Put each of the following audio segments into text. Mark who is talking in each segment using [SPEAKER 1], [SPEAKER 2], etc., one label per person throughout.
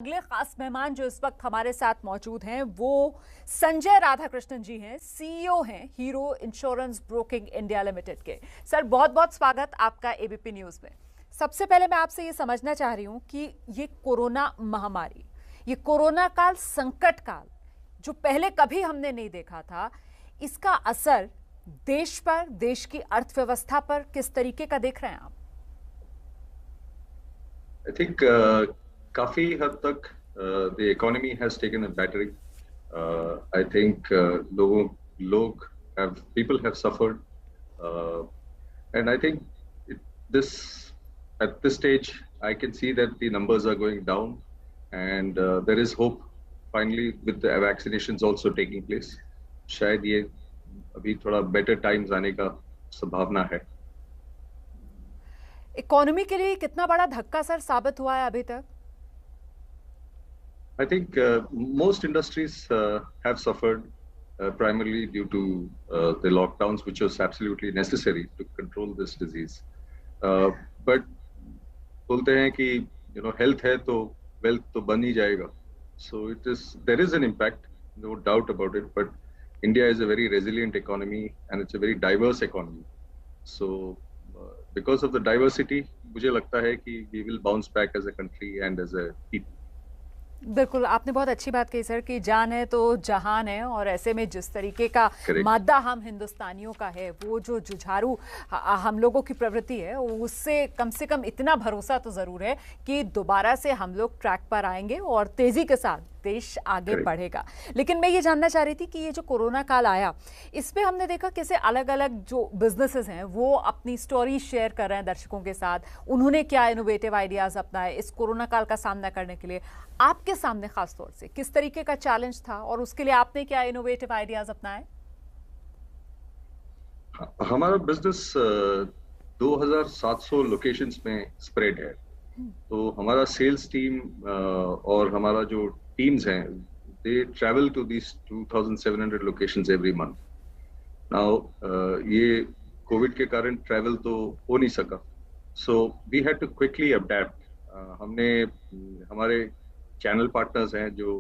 [SPEAKER 1] अगले खास मेहमान जो इस वक्त हमारे साथ मौजूद हैं वो संजय राधाकृष्णन जी हैं, सीईओ हैं hero insurance broking India limited के। सर बहुत बहुत स्वागत आपका एबीपी न्यूज में। सबसे पहले मैं आपसे ये समझना चाह रही हूँ कि ये कोरोना महामारी, ये कोरोना काल, संकट काल जो पहले कभी हमने नहीं देखा था, इसका असर देश पर, देश की अर्थव्यवस्था पर किस तरीके का देख रहे हैं आप?
[SPEAKER 2] I think काफी हद तक the economy has taken a battering. I think people have suffered, uh, and I think this at this stage I can see that the numbers are going down, and there is hope finally with the vaccinations also taking place. शायद ये अभी थोड़ा better times आने का संभावना है।
[SPEAKER 1] Economy के लिए कितना बड़ा धक्का सर साबित हुआ है अभी तक?
[SPEAKER 2] I think most industries have suffered primarily due to the lockdowns, which was absolutely necessary to control this disease. But बोलते हैं कि health है तो wealth तो बन ही जाएगा. So there is an impact, no doubt about it. But India is a very resilient economy and it's a very diverse economy. So because of the diversity, मुझे लगता है कि we will bounce back as a country and as a people.
[SPEAKER 1] बिल्कुल, आपने बहुत अच्छी बात कही सर कि जान है तो जहान है, और ऐसे में जिस तरीके का मादा हम हिंदुस्तानियों का है, वो जो जुझारू हम लोगों की प्रवृत्ति है, उससे कम से कम इतना भरोसा तो ज़रूर है कि दोबारा से हम लोग ट्रैक पर आएंगे और तेज़ी के साथ देश आगे बढ़ेगा। लेकिन मैं ये जानना चाह रही थी कि ये जो कोरोना काल आया, इसमें हमने देखा कैसे अलग अलग जो बिजनेसेस हैं वो अपनी स्टोरी शेयर कर रहे हैं दर्शकों के साथ। उन्होंने क्या इनोवेटिव आइडियाज़ अपनाए इस कोरोना काल का सामना करने के लिए। आपके सामने खास तौर से किस तरीके का चैलेंज था और उसके लिए आपने क्या इनोवेटिव आइडियाज़ अपनाए?
[SPEAKER 2] हमारा बिजनेस 2700 लोकेशंस में स्प्रेड है, तो हमारा सेल्स टीम और हमारा जो टीम्स हैं, they travel to these 2700 locations every month. Now ये कोविड के कारण ट्रैवल तो हो नहीं सका, so we had to quickly adapt. हमने हमारे चैनल पार्टनर्स हैं जो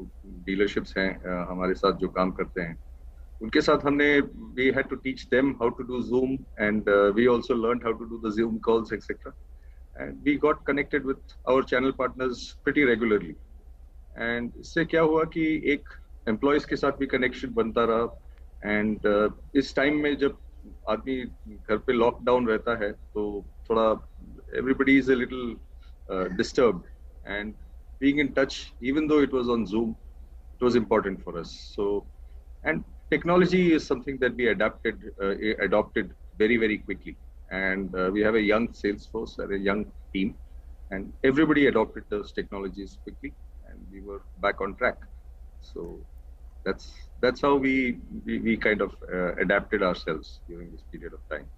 [SPEAKER 2] डीलरशिप्स हैं हमारे साथ जो काम करते हैं, उनके साथ हमने we had to teach them how to do Zoom, and we also learned how to do the Zoom calls, etc. And we got connected with our channel partners pretty regularly. And इससे क्या हुआ कि एक employees के साथ भी connection बनता रहा, एंड इस टाइम में जब आदमी घर पे लॉकडाउन रहता है तो थोड़ा everybody is a little disturbed, and being in touch even though it was on Zoom, it was important for us. So, and technology is something that we adopted very quickly, and we have a young sales force and a young team, and everybody adopted those technologies quickly, and we were back on track. So that's how we kind of adapted ourselves during this period of time.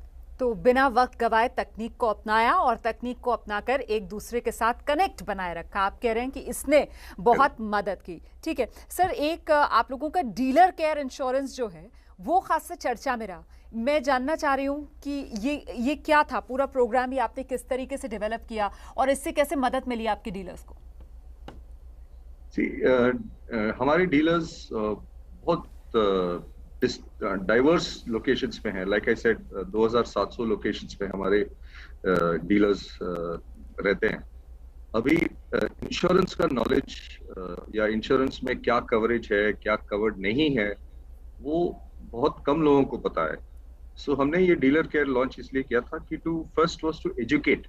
[SPEAKER 1] तो बिना वक्त गवाए तकनीक को अपनाया और तकनीक को अपनाकर एक दूसरे के साथ कनेक्ट बनाए रखा। आप कह रहे हैं कि इसने बहुत मदद की। ठीक है सर, एक आप लोगों का डीलर केयर इंश्योरेंस जो है वो खास से चर्चा में रहा। मैं जानना चाह रही हूँ कि ये क्या था, पूरा प्रोग्राम ही आपने किस तरीके से डेवलप किया और इससे कैसे मदद मिली आपके डीलर्स को?
[SPEAKER 2] हमारे डीलर्स बहुत डाइवर्स लोकेशंस में हैं। लाइक आई सेड 2700 लोकेशंस में हमारे डीलर्स रहते हैं। अभी इंश्योरेंस का नॉलेज या इंश्योरेंस में क्या कवरेज है, क्या कवर्ड नहीं है, वो बहुत कम लोगों को पता है। सो हमने ये डीलर केयर लॉन्च इसलिए किया था कि first was to educate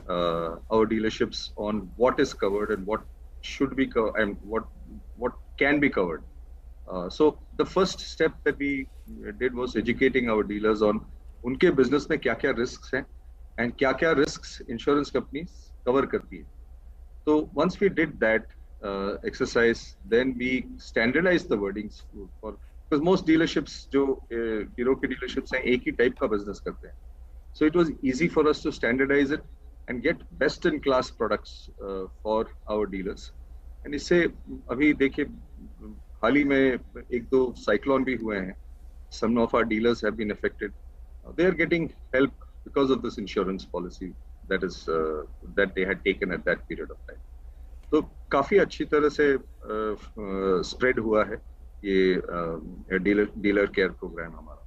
[SPEAKER 2] our dealerships on what is covered and what should be covered and what can be covered. So the first step that we did was educating our dealers on उनके business में क्या-क्या risks हैं and क्या-क्या risks insurance companies cover करती है। So once we did that exercise, then we standardized the wordings for because most dealerships जो hero के dealerships हैं एक ही type का business करते हैं। So it was easy for us to standardize it and get best in class products for our dealers. And इससे अभी देखिए हाल ही में एक दो साइक्लोन भी हुए हैं. Some of our dealers have been affected. They are getting help because of this insurance policy that they had taken at that period of time. So काफी अच्छी तरह से स्प्रेड हुआ है ये डीलर केयर प्रोग्राम हमारा।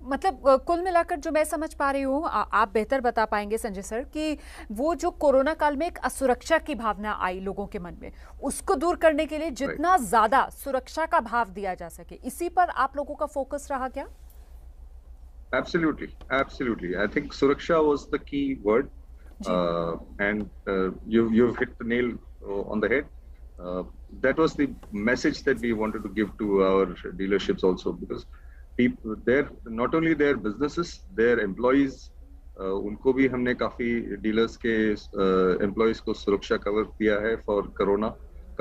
[SPEAKER 1] मतलब कुल मिलाकर जो मैं समझ पा रही हूँ, आप बेहतर बता पाएंगे संजय सर, कि वो जो कोरोना काल में एक असुरक्षा की भावना आई लोगों के मन में, उसको दूर करने के लिए जितना ज्यादा सुरक्षा का भाव दिया जा सके, इसी पर आप लोगों का फोकस रहा क्या?
[SPEAKER 2] Absolutely, absolutely. I think Suraksha was the key word, and you've hit the nail on the head. That was the message that we wanted to give to our dealerships also, because people, their not only their businesses, their employees, उनको भी हमने काफी dealers के employees को सुरक्षा cover दिया है for corona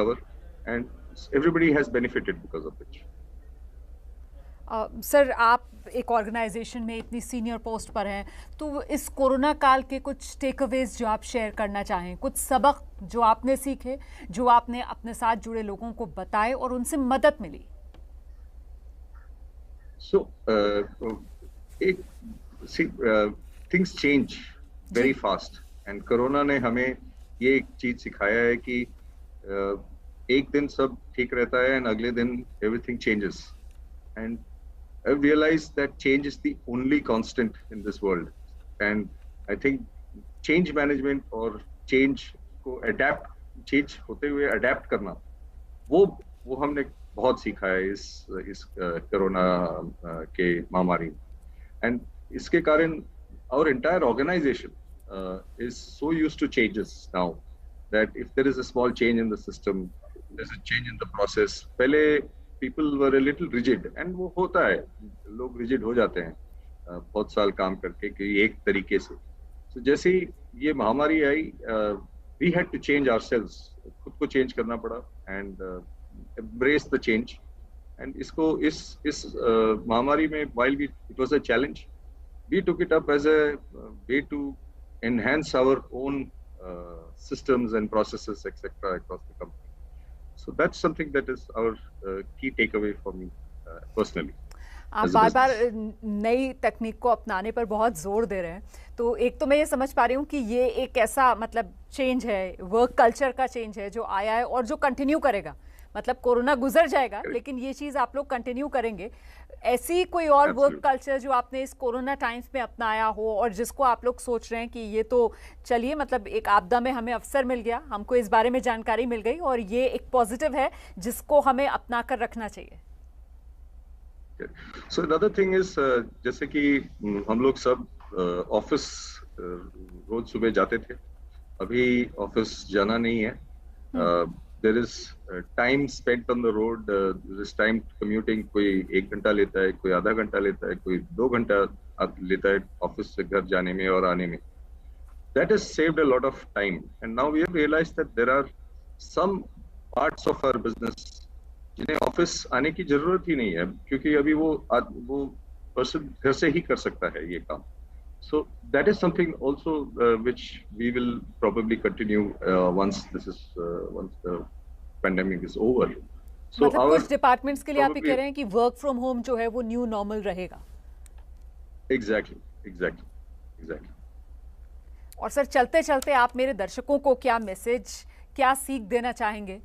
[SPEAKER 2] cover, and everybody has benefited because of it.
[SPEAKER 1] Sir, आप एक ऑर्गेनाइजेशन में इतनी सीनियर पोस्ट पर हैं, तो इस कोरोना काल के कुछ टेक अवेज जो आप शेयर करना चाहें, कुछ सबक जो आपने सीखे, जो आपने अपने साथ जुड़े लोगों को बताए और उनसे मदद मिली?
[SPEAKER 2] So, things change very fast, and corona ने हमें ये एक चीज सिखाया है कि एक दिन सब ठीक रहता है and अगले दिन everything changes, and I realized that change is the only constant in this world, and I think change management और change को change होते हुए adapt करना, वो हमने बहुत सीखा है इस कोरोना के महामारी में, and इसके कारण our entire organization is so used to changes now that if there is a small change in the system, there's a change in the process. पहले people were a little rigid, and वो होता है, लोग rigid हो जाते हैं बहुत साल काम करके कि एक तरीके से। So जैसे ही ये महामारी आई, we had to change ourselves, खुद को change करना पड़ा, and embrace the change. And इसको इस महामारी में, while it was a challenge, we took it up as a way to enhance our own systems and processes, etc. across the company. So that's something that is our key takeaway for me personally.
[SPEAKER 1] आप बार बार नई तकनीक को अपनाने पर बहुत जोर दे रहे हैं, तो एक तो मैं ये समझ पा रही हूँ कि ये एक ऐसा मतलब चेंज है, वर्क कल्चर का चेंज है जो आया है और जो कंटिन्यू करेगा। मतलब कोरोना गुजर जाएगा, लेकिन ये चीज़ आप लोग कंटिन्यू करेंगे। ऐसी कोई और वर्क कल्चर जो आपने इस कोरोना टाइम्स में अपनाया हो और जिसको आप लोग सोच रहे हैं कि ये तो चलिए, मतलब एक आपदा में हमें अवसर मिल गया, हमको इस बारे में जानकारी मिल गई और ये एक पॉजिटिव है जिसको हमें अपना कर रखना चाहिए?
[SPEAKER 2] So another thing is, जैसे कि हम लोग सब ऑफिस रोज सुबह जाते थे, अभी ऑफिस जाना नहीं है। There is time spent on the road, there is time commuting, कोई 1 घंटा लेता है, कोई आधा घंटा लेता है, कोई 2 घंटा लेता है ऑफिस से घर जाने में और आने में। That has saved a lot of time, and now we have realized that there are some parts of our business जिन्हें ऑफिस आने की जरूरत ही नहीं है, क्योंकि अभी वो पर्सन घर से ही कर सकता है ये काम। So that is something also which we will probably continue once the pandemic is over. So
[SPEAKER 1] मतलब कुछ डिपार्टमेंट्स के लिए आप ये कह रहे हैं कि वर्क फ्रॉम होम जो है वो न्यू नॉर्मल रहेगा?
[SPEAKER 2] Exactly.
[SPEAKER 1] और सर, चलते चलते आप मेरे दर्शकों को क्या मैसेज, क्या सीख देना चाहेंगे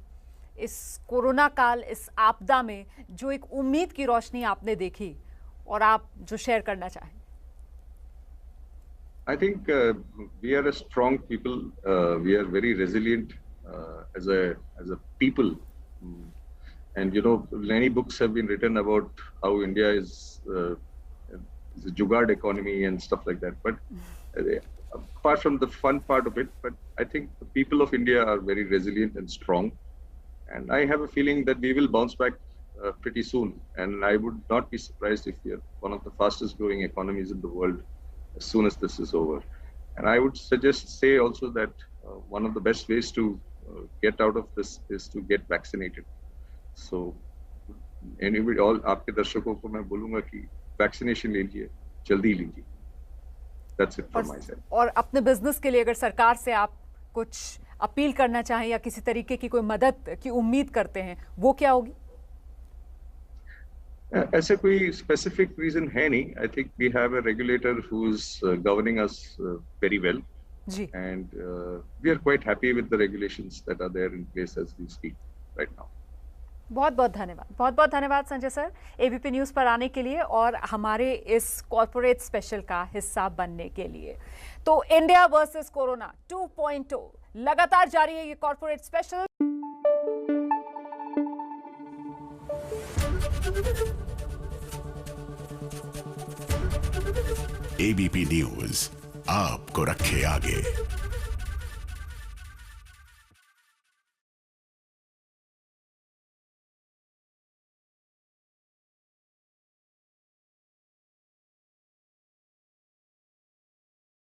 [SPEAKER 1] इस कोरोना काल, इस आपदा में जो एक उम्मीद की रोशनी आपने देखी और आप जो शेयर करना चाहें?
[SPEAKER 2] I think we are a strong people. We are very resilient as a people, and you know, many books have been written about how India is a jugaad economy and stuff like that. But apart from the fun part of it, but I think the people of India are very resilient and strong, and I have a feeling that we will bounce back pretty soon. And I would not be surprised if we are one of the fastest growing economies in the world as soon as this is over. And I would say also that one of the best ways to get out of this is to get vaccinated. So anybody, all आपके दर्शकों को मैं बोलूँगा कि vaccination लीजिए, जल्दी लीजिए। That's it from my side.
[SPEAKER 1] और अपने बिजनेस के लिए अगर सरकार से आप कुछ अपील करना चाहें या किसी तरीके की कोई मदद की उम्मीद करते हैं, वो क्या होगी?
[SPEAKER 2] ऐसे कोई specific reason है नहीं। I think we have a regulator who's governing us very well,
[SPEAKER 1] ji.
[SPEAKER 2] and we are quite happy with the regulations that are there in place as we speak right now.
[SPEAKER 1] बहुत बहुत धन्यवाद Sanjay sir, ABP news पर आने के लिए और हमारे इस कॉर्पोरेट स्पेशल का हिस्सा बनने के लिए। तो इंडिया वर्सेस कोरोना 2.0 लगातार जारी है ये कॉर्पोरेट स्पेशल।
[SPEAKER 3] एबीपी न्यूज़ आपको रखे आगे।